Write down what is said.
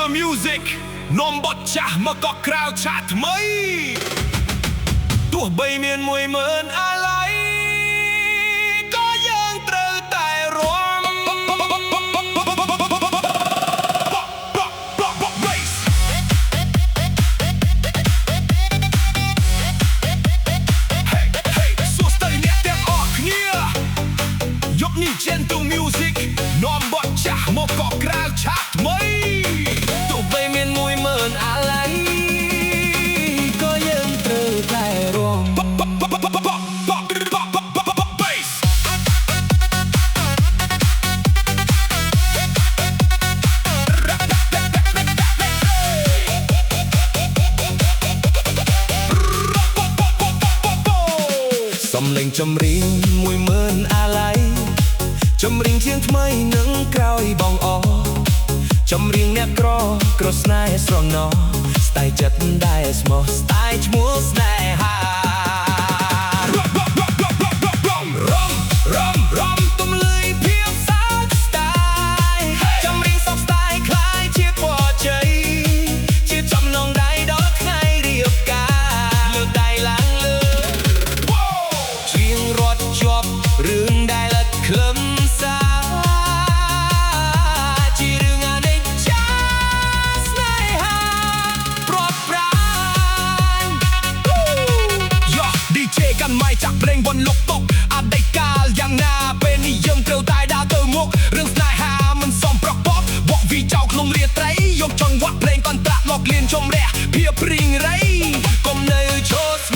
the music នាំបទចាស់មកក៏ក្រៅឆាតថ្មីទោះបីមាន10000អាឡ័យក៏យើងត្រូវតែរួមយកនេះ Gentle Music នាំបទចាស់មកក៏ក្រៅឆាតថ្មីទោះបីមាន10000អាឡ័យក៏យើងត្រូវតែរួមសំឡេងចម្រៀង10000អាឡ័យចម្រៀងជាងថ្មីនឹងក្រោយបងអចម្រៀងអ្នកក្រស្នេហ៍ស្រងណស្ដាយចិត្តដែលស្មោះស្ដាយឈ្មោះស្នេហារំទំលើយភាពសោកស្ដាយចម្រៀងសោកស្ដាយคล้ายជាពរជ័យជាចំណងដៃដល់ថ្ងៃរៀបការលើកដៃឡើងលើជាងរត់ជាប់រឿងដែលឥតខ្លឹមចាក់ភ្លេងបនលុកតុកអតីតកាលយ៉ាងណាពេលនេះយើងត្រូវតែដើរទៅមុខរឿងស្នេហាមិនសមប្រកបវក់វីចោលក្នុងរាត្រីយកចង្វាក់ភ្លេងកន្ត្រាក់មកលៀនជំរះភាពព្រីងរៃកុំនៅឈរស្